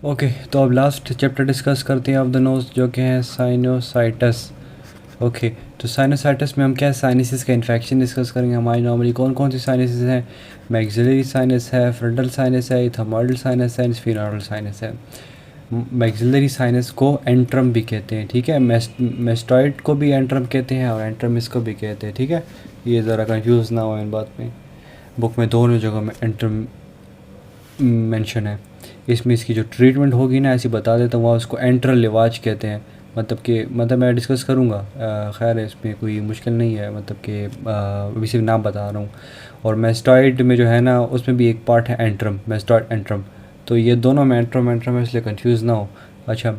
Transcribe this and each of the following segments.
Okay, तो अब last chapter discuss करते हैं ऑफ द नोज, जो कि है साइनोसाइटस। ओके, तो साइनोसाइटस में हम क्या साइनसिस का इन्फेक्शन डिस्कस करेंगे। हमारी नॉर्मली कौन कौन सी साइनसिस हैं? मैक्सिलरी साइनस है, फ्रंटल साइनस है, इथमोइडल साइनस है, स्फिनोइडल साइनस है। मैक्सिलरी साइनस को एंट्रम भी कहते हैं, ठीक है। मेस्टॉइड को भी एंट्रम कहते हैं और एंट्रम इसको भी कहते हैं, ठीक है। ये ज़रा कंफ्यूज ना हो इन बात में। बुक में दोनों जगह में एंट्रम मेंशन है। इसमें इसकी जो ट्रीटमेंट होगी ना, ऐसी बता देता हूँ, वहाँ उसको एंट्रल लिवाज कहते हैं। मतलब मैं डिस्कस करूँगा, खैर इसमें कोई मुश्किल नहीं है, मतलब कि अभी सिर्फ नाम बता रहा हूँ। और मेस्टॉइड में जो है ना, उसमें भी एक पार्ट है एंट्रम, मेस्टॉइड एंट्रम। तो ये दोनों में एंट्रम एंट्रम है, इसलिए कंफ्यूज ना हो। अच्छा,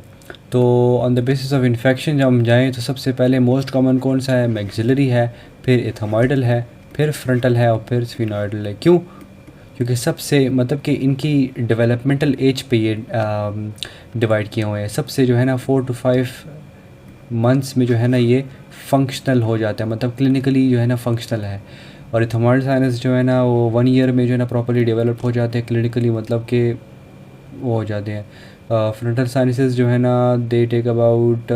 तो on the basis of infection जब हम जाएँ तो सबसे पहले मोस्ट कॉमन कौन सा है? मैक्सिलरी है, फिर एथमोइडल है, फिर फ्रंटल है और फिर स्फिनोइडल है। क्यों? क्योंकि सबसे मतलब कि इनकी डेवलपमेंटल एज पे ये डिवाइड किए हुए हैं। सबसे जो है ना 4 to 5 मंथ्स में जो है ना ये फंक्शनल हो जाता है, मतलब क्लिनिकली जो है ना फंक्शनल है। और इथमोइडल साइनस जो है ना वो 1 ईयर में जो है ना प्रॉपर्ली डेवलप हो जाते हैं क्लिनिकली, मतलब कि वो हो जाते हैं। फ्रंटल साइनसेस जो है ना they take about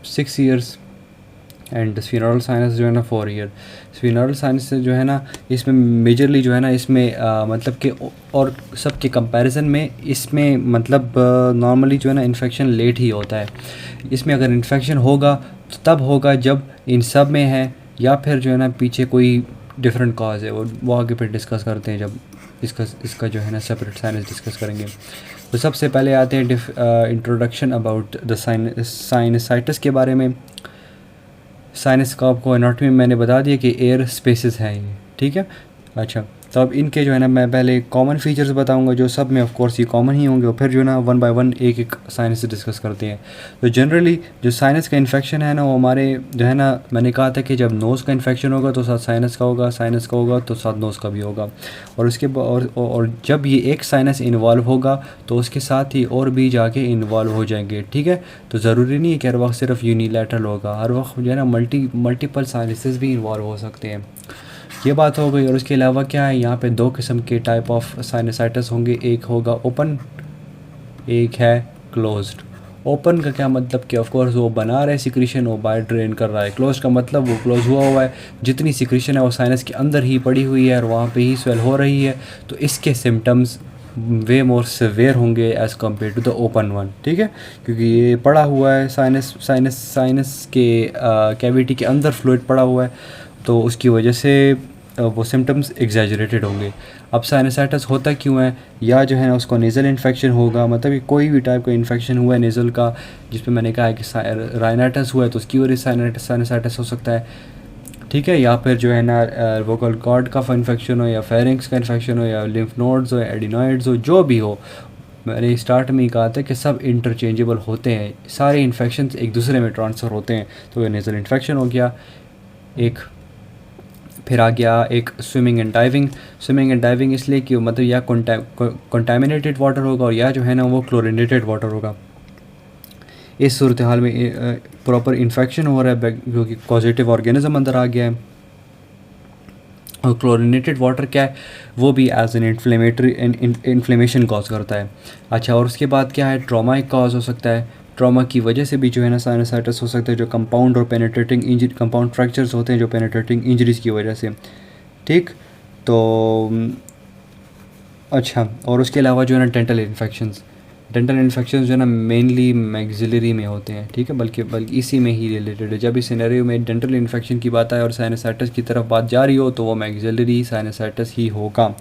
6 years. And sphenoidal sinus जो है ना 4 ईयर। स्फिनोइडल साइनस जो है ना इसमें मेजरली जो है ना इसमें मतलब कि और सब के कंपैरिजन में इसमें मतलब नॉर्मली जो है ना इन्फेक्शन लेट ही होता है। इसमें अगर इन्फेक्शन होगा तो तब होगा जब इन सब में है, या फिर जो है ना पीछे कोई डिफरेंट कॉज है, वो आगे फिर डिस्कस करते हैं जब इसका जो है ना सेपरेट साइनस डिस्कस करेंगे। तो सबसे पहले आते हैं इंट्रोडक्शन अबाउट द साइनसाइटिस के बारे में। साइनस का आपको एनाटॉमी मैंने बता दिया कि एयर स्पेसेस हैं ये, ठीक है। अच्छा, तो अब इनके जो है ना मैं पहले कॉमन फीचर्स बताऊंगा, जो सब में ऑफ कोर्स ये कॉमन ही होंगे, और फिर जो है ना 1 by 1 एक एक साइनस से डिस्कस करते हैं। तो जनरली जो साइनस का इन्फेक्शन है ना, वो हमारे जो है ना, मैंने कहा था कि जब नोज़ का इन्फेक्शन होगा तो साथ साइनस का होगा, साइनस का होगा तो साथ नोज़ का भी होगा। और उसके और जब ये एक साइनस इन्वॉल्व होगा तो उसके साथ ही और भी जाके इन्वॉल्व हो जाएंगे, ठीक है। तो ज़रूरी नहीं है कि हर वक्त सिर्फ यूनिलैटरल होगा, हर वक्त जो है ना मल्टीपल साइनसेस भी इन्वॉल्व हो सकते हैं। ये बात हो गई। और उसके अलावा क्या है, यहाँ पे 2 किस्म के टाइप ऑफ साइनसाइटिस होंगे, एक होगा ओपन, एक है क्लोज्ड। ओपन का क्या मतलब कि ऑफ कोर्स वो बना रहा है सिक्रीशन, वो बाहर ड्रेन कर रहा है। क्लोज का मतलब वो क्लोज हुआ है, जितनी सिक्रीशन है वो साइनस के अंदर ही पड़ी हुई है और वहाँ पे ही स्वेल हो रही है। तो इसके सिम्टम्स वे मोर सिवियर होंगे as compared to the open one, ठीक है। क्योंकि ये पड़ा हुआ है साइनस के कैविटी के अंदर फ्लूइड पड़ा हुआ है, तो उसकी वजह से वो सिम्टम्स एग्जैजरेटेड होंगे। अब साइनसाइटिस होता क्यों है? या जो है ना उसको नेज़ल इन्फेक्शन होगा, मतलब कि कोई भी टाइप का इन्फेक्शन हुआ है नेज़ल का, जिसमें मैंने कहा है कि राइनाइटिस हुआ है तो उसकी वजह से साइनसाइटिस हो सकता है, ठीक है। या फिर जो है ना वोकल कॉर्ड का इन्फेक्शन हो, या फेरिंग्स का इन्फेक्शन हो, या लिम्फ नोड्स हो, एडिनॉइड्स हो, जो भी हो। मैंने स्टार्ट में ही कहा था कि सब इंटरचेंजेबल होते हैं, सारे इन्फेक्शन एक दूसरे में ट्रांसफ़र होते हैं। तो ये नेज़ल इन्फेक्शन हो गया एक। फिर आ गया एक स्विमिंग एंड डाइविंग इसलिए कि मतलब या कंटामिनेटेड वाटर होगा, और या जो है ना वो क्लोरिनेटेड वाटर होगा। इस सूरत हाल में प्रॉपर इन्फेक्शन हो रहा है क्योंकि पॉजिटिव ऑर्गेनिज्म अंदर आ गया है। और क्लोरिनेटेड वाटर क्या है, वो भी एज एन इन्फ्लेमेशन कॉज करता है। अच्छा, और उसके बाद क्या है, ट्रॉमा एक कॉज हो सकता है। ट्रॉमा की वजह से भी जो है ना साइनसाइटिस हो सकता है, जो कंपाउंड और पेनिट्रेटिंग इंजरी, कंपाउंड फ्रैक्चर्स होते हैं जो पेनिट्रेटिंग इंजरीज़ की वजह से, ठीक। तो अच्छा, और उसके अलावा जो है ना डेंटल इन्फेक्शंस जो है ना मेनली मैक्सिलरी में होते हैं, ठीक है। बल्कि इसी में ही रिलेटेड है। जब इस सिनेरियो में डेंटल इन्फेक्शन की बात आए और साइनसाइटिस की तरफ बात जा रही हो तो वो मैक्सिलरी साइनसाइटिस ही होगा।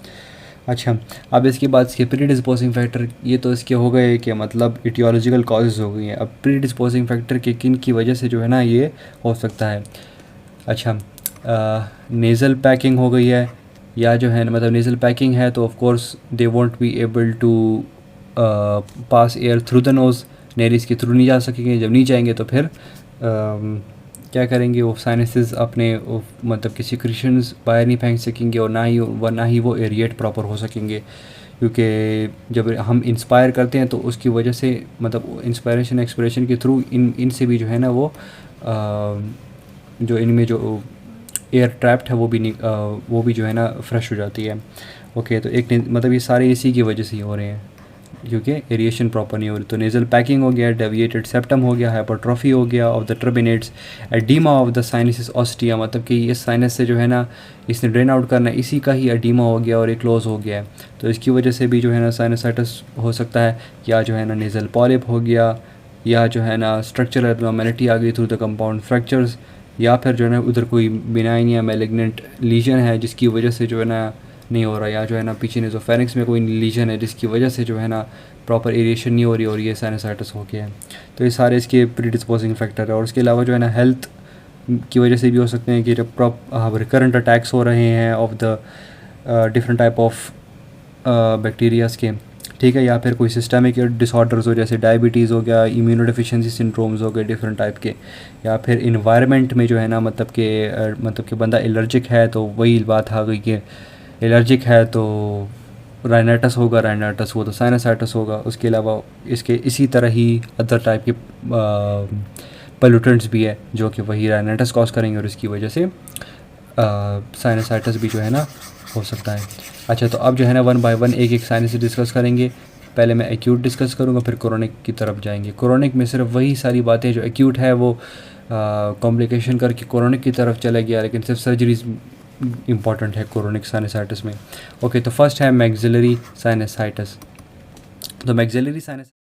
अच्छा, अब इसके बाद इसके प्री डिस्पोजिंग फैक्टर, ये तो इसके हो गए कि मतलब इटियोलॉजिकल कॉजेज़ हो गई हैं। अब प्री डिस्पोजिंग फैक्टर के किन की वजह से जो है ना ये हो सकता है। अच्छा, नेज़ल पैकिंग हो गई है, या जो है मतलब नेज़ल पैकिंग है तो of course they won't be able to pass air through the nose, nares के थ्रू नहीं जा सकेंगे। जब नहीं जाएंगे तो फिर क्या करेंगे, वो साइनसेस अपने मतलब कि सिक्रीशंस बाहर नहीं फेंक सकेंगे, और ना ही वो एरिएट प्रॉपर हो सकेंगे। क्योंकि जब हम इंस्पायर करते हैं तो उसकी वजह से मतलब इंस्पायरेशन एक्सप्रेशन के थ्रू इनसे भी जो है ना वो जो इनमें जो एयर ट्रैप्ड है वो भी जो है ना फ्रेश हो जाती है। ओके, तो एक मतलब ये सारे इसी की वजह से ही हो रहे हैं। क्योंकि एरिएशन प्रॉपर नहीं हो रही। तो नेज़ल पैकिंग हो गया, डेविएटेड सेप्टम हो गया, हाइपरट्रॉफी हो गया of the turbinates, edema of the sinuses ostia, मतलब कि इस साइनस से जो है ना इसने ड्रेन आउट करना है, इसी का ही एडीमा हो गया और एक क्लोज हो गया है। तो इसकी वजह से भी जो है ना साइनसाइटिस हो सकता है, या जो है ना नेज़ल पॉलिप हो गया, या जो है ना स्ट्रक्चरल एब्नॉर्मेलिटी आ गई थ्रू द कंपाउंड फ्रैक्चर्स, या फिर जो है ना उधर कोई बिनाइन या मैलिग्नेंट लीजन है जिसकी वजह से जो है ना नहीं हो रहा, या जो है ना पीछे नेज़ोफेरिंक्स में कोई लीजन है जिसकी वजह से जो है ना प्रॉपर एरिएशन नहीं हो रही और ये साइनसाइटिस हो गया है। तो ये सारे इसके प्रीडिस्पोजिंग फैक्टर है। और उसके अलावा जो है ना हेल्थ की वजह से भी हो सकते हैं कि जब रिकरेंट अटैक्स हो रहे हैं of the different type of bacterias के, ठीक है, या फिर कोई सिस्टमिक डिसऑर्डर्स हो जैसे डायबिटीज़ हो गया, इम्यूनोडेफिशिएंसी सिंड्रोम्स हो गए डिफरेंट टाइप के, या फिर इन्वायरमेंट में जो है ना मतलब कि बंदा एलर्जिक है, तो वही बात आ गई कि एलर्जिक है तो राइनाइटिस होगा, राइनाइटिस हो तो साइनसाइटिस होगा। उसके अलावा इसके इसी तरह ही अदर टाइप के पोल्यूटेंट्स भी है जो कि वही राइनाइटिस कॉज करेंगे और इसकी वजह से साइनसाइटिस भी जो है ना हो सकता है। अच्छा, तो अब जो है ना वन बाय वन एक एक साइनस डिस्कस करेंगे। पहले मैं एक्यूट डिस्कस करूँगा, फिर क्रोनिक की तरफ जाएंगे। क्रोनिक में सिर्फ वही सारी बातें जो एक्यूट है वो कॉम्प्लिकेशन करके क्रोनिक की तरफ चला गया, लेकिन सिर्फ सर्जरीज इंपॉर्टेंट है क्रोनिक साइनसाइटिस में। ओके, तो फर्स्ट है मैक्सिलरी साइनसाइटिस। तो मैक्सिलरी साइनस